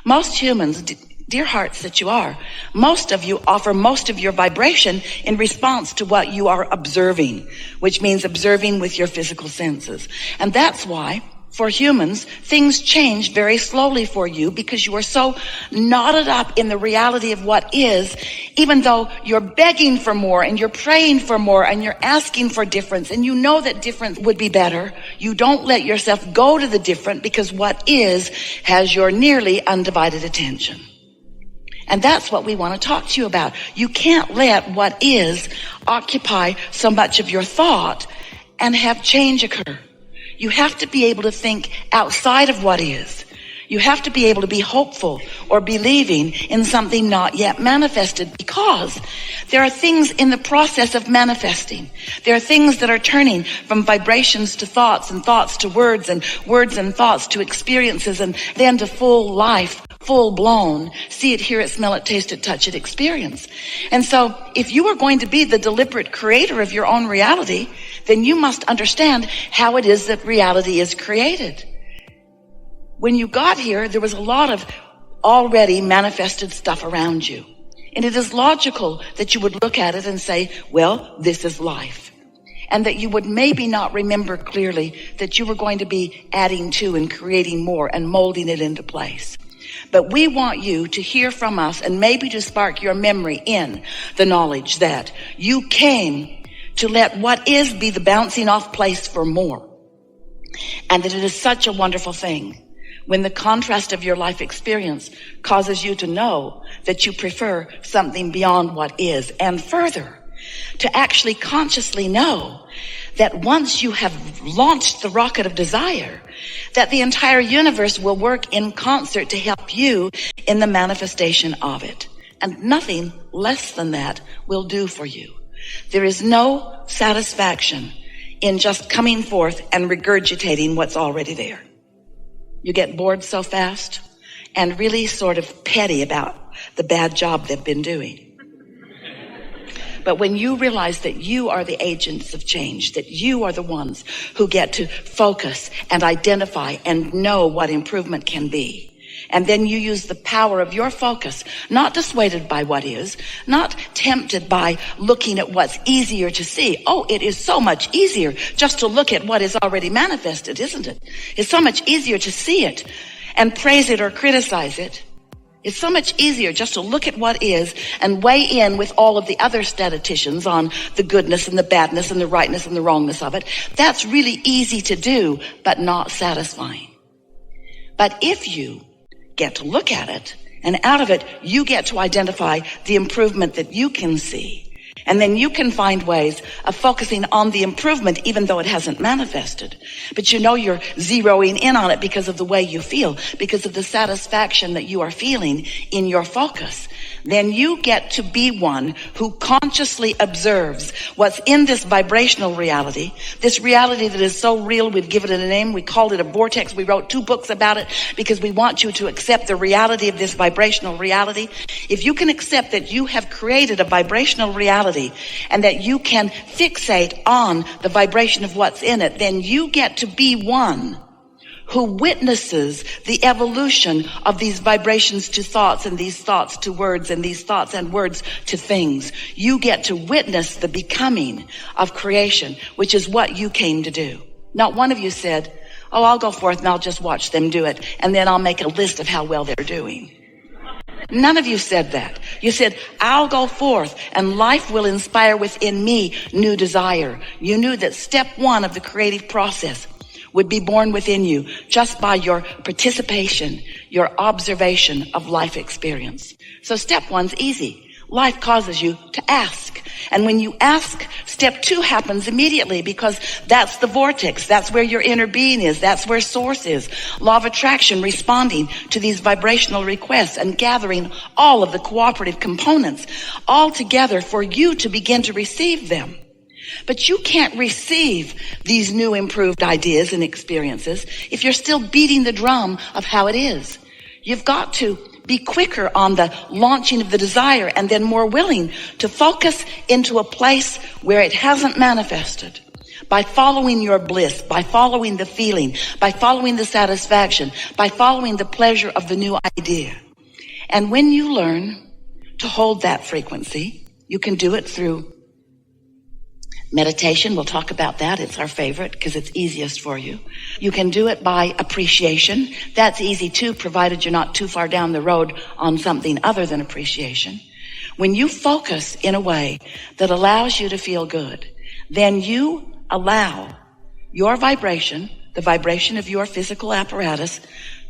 Most humans, dear hearts that you are, most of you offer most of your vibration in response to what you are observing, which means observing with your physical senses. And that's why, for humans, things change very slowly for you, because you are so knotted up in the reality of what is, even though you're begging for more and you're praying for more and you're asking for difference, and you know that different would be better. You don't let yourself go to the different, because what is has your nearly undivided attention. And that's what we want to talk to you about. You can't let what is occupy so much of your thought and have change occur. You have to be able to think outside of what is. You have to be able to be hopeful or believing in something not yet manifested, because there are things in the process of manifesting. There are things that are turning from vibrations to thoughts, and thoughts to words, and words and thoughts to experiences, and then to full life, full blown, see it, hear it, smell it, taste it, touch it experience. And so if you are going to be the deliberate creator of your own reality, then you must understand how it is that reality is created. When you got here, there was a lot of already manifested stuff around you. And it is logical that you would look at it and say, well, this is life. And that you would maybe not remember clearly that you were going to be adding to and creating more and molding it into place. But we want you to hear from us, and maybe to spark your memory in the knowledge that you came to let what is be the bouncing off place for more. And that it is such a wonderful thing when the contrast of your life experience causes you to know that you prefer something beyond what is, and further, to actually consciously know that once you have launched the rocket of desire, that the entire universe will work in concert to help you in the manifestation of it. And nothing less than that will do for you. There is no satisfaction in just coming forth and regurgitating what's already there. You get bored so fast and really sort of petty about the bad job they've been doing. But when you realize that you are the agents of change, that you are the ones who get to focus and identify and know what improvement can be, and then you use the power of your focus, not dissuaded by what is, not tempted by looking at what's easier to see. Oh, it is so much easier just to look at what is already manifested, isn't it? It's so much easier to see it and praise it or criticize it. It's so much easier just to look at what is and weigh in with all of the other statisticians on the goodness and the badness and the rightness and the wrongness of it. That's really easy to do, but not satisfying. But if you get to look at it, and out of it, you get to identify the improvement that you can see. And then you can find ways of focusing on the improvement, even though it hasn't manifested. But you know you're zeroing in on it because of the way you feel, because of the satisfaction that you are feeling in your focus. Then you get to be one who consciously observes what's in this vibrational reality, this reality that is so real, we've given it a name, we called it a vortex. We wrote 2 books about it because we want you to accept the reality of this vibrational reality. If you can accept that you have created a vibrational reality and that you can fixate on the vibration of what's in it, then you get to be one who witnesses the evolution of these vibrations to thoughts, and these thoughts to words, and these thoughts and words to things. You get to witness the becoming of creation, which is what you came to do. Not one of you said, oh, I'll go forth and I'll just watch them do it, and then I'll make a list of how well they're doing. None of you said that. You said, I'll go forth and life will inspire within me new desire. You knew that step 1 of the creative process would be born within you just by your participation, your observation of life experience. So step 1's easy. Life causes you to ask. And when you ask, step 2 happens immediately, because that's the vortex. That's where your inner being is. That's where source is. Law of attraction, responding to these vibrational requests and gathering all of the cooperative components all together for you to begin to receive them. But you can't receive these new improved ideas and experiences if you're still beating the drum of how it is. You've got to be quicker on the launching of the desire, and then more willing to focus into a place where it hasn't manifested. by following your bliss, by following the feeling, by following the satisfaction, by following the pleasure of the new idea. And when you learn to hold that frequency, you can do it through meditation. We'll talk about that. It's our favorite because it's easiest for you. You can do it by appreciation. That's easy too, provided you're not too far down the road on something other than appreciation. When you focus in a way that allows you to feel good, then you allow your vibration, the vibration of your physical apparatus,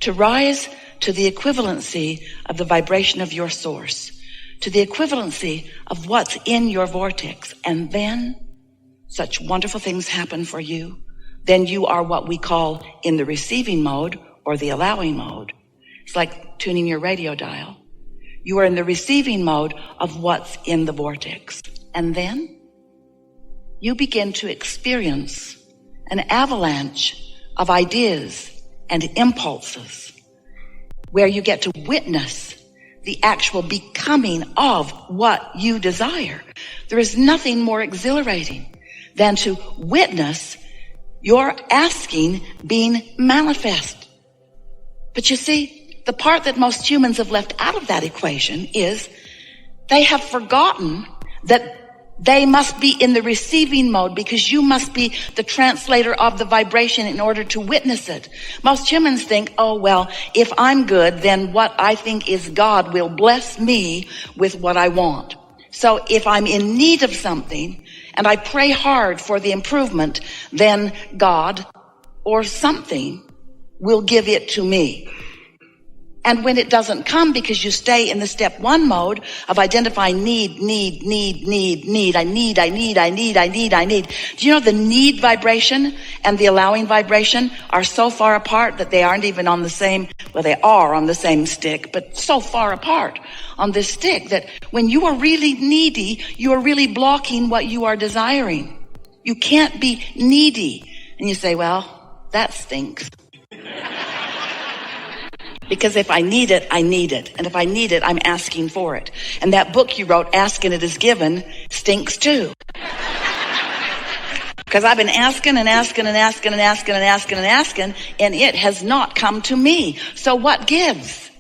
to rise to the equivalency of the vibration of your source, to the equivalency of what's in your vortex. And then such wonderful things happen for you. Then you are what we call in the receiving mode or the allowing mode. It's like tuning your radio dial. You are in the receiving mode of what's in the vortex. And then you begin to experience an avalanche of ideas and impulses where you get to witness the actual becoming of what you desire. There is nothing more exhilarating than to witness your asking being manifest. But you see, the part that most humans have left out of that equation is they have forgotten that they must be in the receiving mode because you must be the translator of the vibration in order to witness it. Most humans think, oh, well, if I'm good, then what I think is God will bless me with what I want. So if I'm in need of something and I pray hard for the improvement, then God or something will give it to me. And when it doesn't come because you stay in the step one mode of identifying need. I need. Do you know the need vibration and the allowing vibration are so far apart that they aren't even on the same, well, they are on the same stick, but so far apart on this stick that when you are really needy, you are really blocking what you are desiring. You can't be needy. And you say, well, that stinks. Because if I need it, I need it. And if I need it, I'm asking for it. And that book you wrote, Ask and It Is Given, stinks too. Because I've been asking and asking and asking and asking and asking and asking, and it has not come to me. So what gives?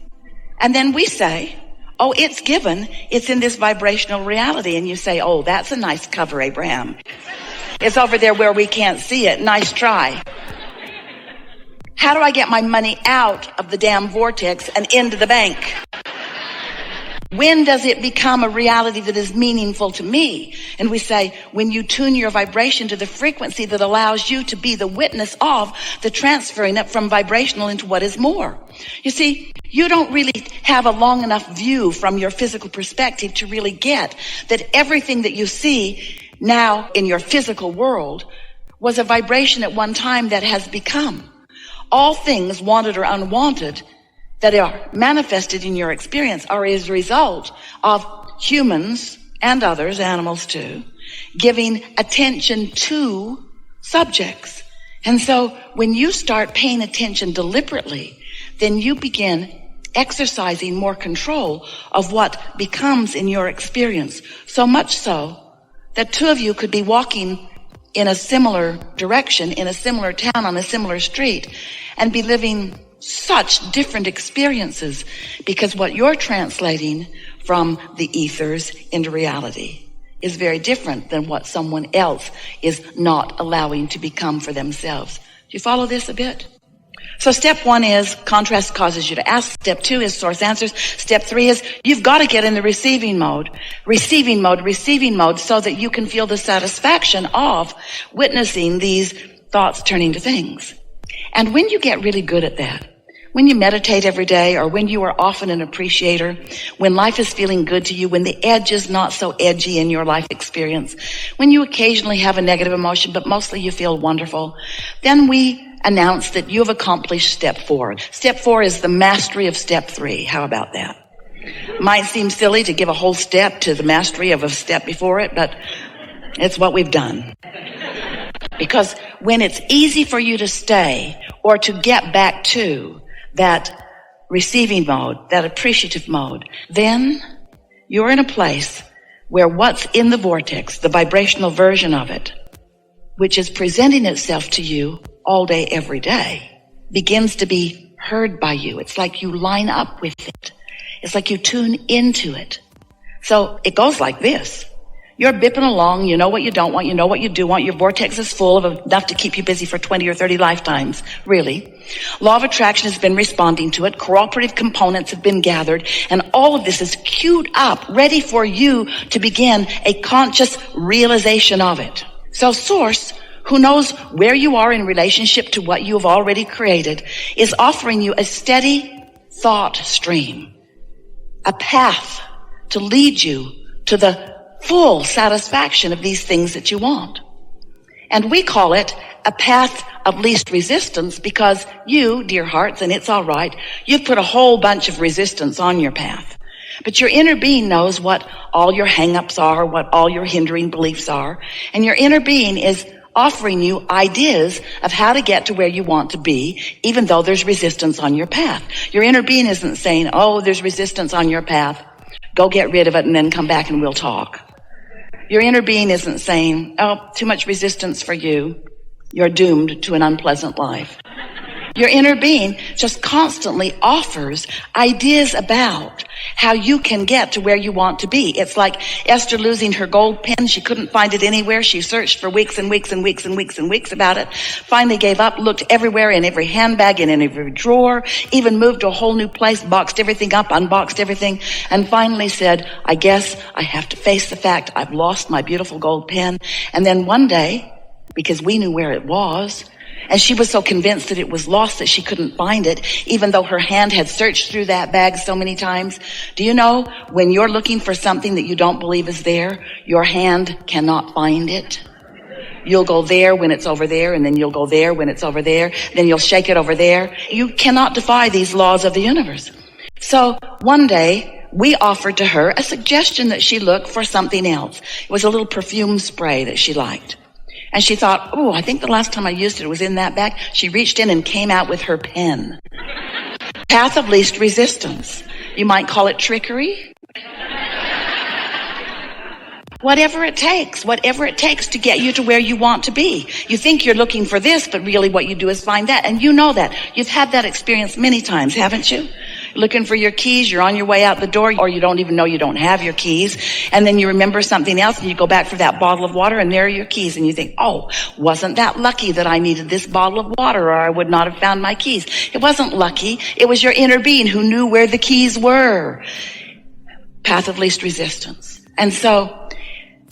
And then we say, oh, it's given. It's in this vibrational reality. And you say, oh, that's a nice cover, Abraham. It's over there where we can't see it. Nice try. How do I get my money out of the damn vortex and into the bank? When does it become a reality that is meaningful to me? And we say, when you tune your vibration to the frequency that allows you to be the witness of the transferring up from vibrational into what is more. You see, you don't really have a long enough view from your physical perspective to really get that everything that you see now in your physical world was a vibration at one time that has become. All things, wanted or unwanted, that are manifested in your experience are as a result of humans and others, animals too, giving attention to subjects. And so when you start paying attention deliberately, then you begin exercising more control of what becomes in your experience. So much so that two of you could be walking in a similar direction, in a similar town, on a similar street, and be living such different experiences because what you're translating from the ethers into reality is very different than what someone else is not allowing to become for themselves. Do you follow this a bit? So step one is contrast causes you to ask. Step two is source answers. Step three is you've got to get in the receiving mode, so that you can feel the satisfaction of witnessing these thoughts turning to things. And when you get really good at that, when you meditate every day, or when you are often an appreciator, when life is feeling good to you, when the edge is not so edgy in your life experience, when you occasionally have a negative emotion, but mostly you feel wonderful, then we announce that you have accomplished step 4. Step 4 is the mastery of step 3. How about that? Might seem silly to give a whole step to the mastery of a step before it, but it's what we've done. Because when it's easy for you to stay or to get back to that receiving mode, that appreciative mode, then you're in a place where what's in the vortex, the vibrational version of it, which is presenting itself to you all day, every day, begins to be heard by you. It's like you line up with it. It's like you tune into it. So it goes like this. You're bipping along. You know what you don't want. You know what you do want. Your vortex is full of enough to keep you busy for 20 or 30 lifetimes, really. Law of attraction has been responding to it. Cooperative components have been gathered. And all of this is queued up, ready for you to begin a conscious realization of it. So Source, who knows where you are in relationship to what you have already created, is offering you a steady thought stream, a path to lead you to the full satisfaction of these things that you want. And we call it a path of least resistance because you, dear hearts, and it's all right, you've put a whole bunch of resistance on your path. But your inner being knows what all your hang-ups are, what all your hindering beliefs are, and your inner being is offering you ideas of how to get to where you want to be, even though there's resistance on your path. Your inner being isn't saying, oh, there's resistance on your path, go get rid of it and then come back and we'll talk. Your inner being isn't saying, oh, too much resistance for you. You're doomed to an unpleasant life. Your inner being just constantly offers ideas about how you can get to where you want to be. It's like Esther losing her gold pen. She couldn't find it anywhere. She searched for weeks and weeks and weeks and weeks and weeks about it. Finally gave up, looked everywhere, in every handbag, in every drawer, even moved to a whole new place, boxed everything up, unboxed everything, and finally said, I guess I have to face the fact I've lost my beautiful gold pen. And then one day, because we knew where it was, and she was so convinced that it was lost that she couldn't find it, even though her hand had searched through that bag so many times. Do you know, when you're looking for something that you don't believe is there, your hand cannot find it? You'll go there when it's over there, and then you'll go there when it's over there, then you'll shake it over there. You cannot defy these laws of the universe. So one day, we offered to her a suggestion that she look for something else. It was a little perfume spray that she liked. And she thought, oh, I think the last time I used it was in that bag. She reached in and came out with her pen. Path of least resistance. You might call it trickery. Whatever it takes to get you to where you want to be. You think you're looking for this, but really what you do is find that. And you know that. You've had that experience many times, haven't you? Looking for your keys, you're on your way out the door, or you don't even know you don't have your keys, and then you remember something else, and you go back for that bottle of water, and there are your keys, and you think, oh, wasn't that lucky that I needed this bottle of water, or I would not have found my keys? It wasn't lucky. It was your inner being who knew where the keys were. Path of least resistance. And so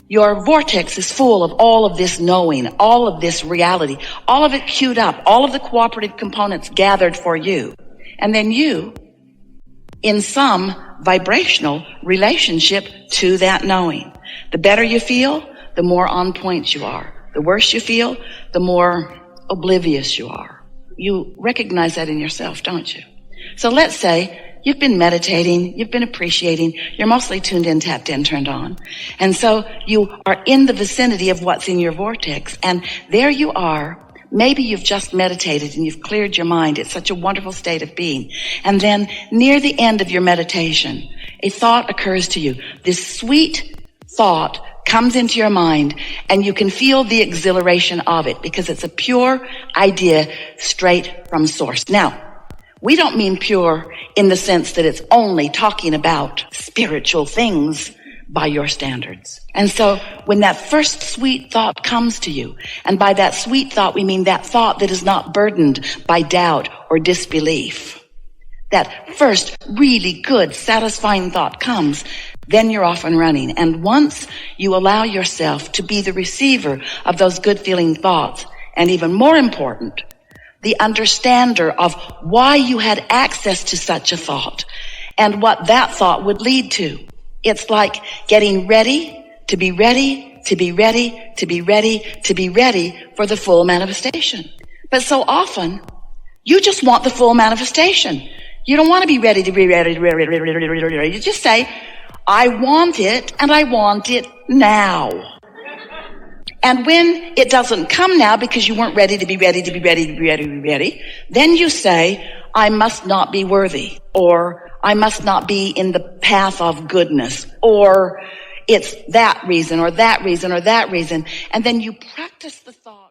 your vortex is full of all of this knowing, all of this reality, all of it queued up, all of the cooperative components gathered for you. And then you, in some vibrational relationship to that knowing. The better you feel, the more on point you are. The worse you feel, the more oblivious you are. You recognize that in yourself, don't you? So let's say you've been meditating, you've been appreciating, you're mostly tuned in, tapped in, turned on. And so you are in the vicinity of what's in your vortex, and there you are. Maybe you've just meditated and you've cleared your mind. It's such a wonderful state of being. And then near the end of your meditation, a thought occurs to you. This sweet thought comes into your mind, and you can feel the exhilaration of it because it's a pure idea straight from Source. Now, we don't mean pure in the sense that it's only talking about spiritual things by your standards. And so when that first sweet thought comes to you, and by that sweet thought we mean that thought that is not burdened by doubt or disbelief, that first really good, satisfying thought comes, then you're off and running. And once you allow yourself to be the receiver of those good feeling thoughts, and even more important, the understander of why you had access to such a thought and what that thought would lead to. It's like getting ready to be ready, to be ready, to be ready, to be ready for the full manifestation. But so often, you just want the full manifestation. You don't want to be ready to be ready, ready. You just say, I want it, and I want it now. And when it doesn't come now because you weren't ready to be ready, to be ready, to be ready, to be ready, then you say, I must not be worthy, or I must not be in the path of goodness, or it's that reason or that reason or that reason. And then you practice the thought.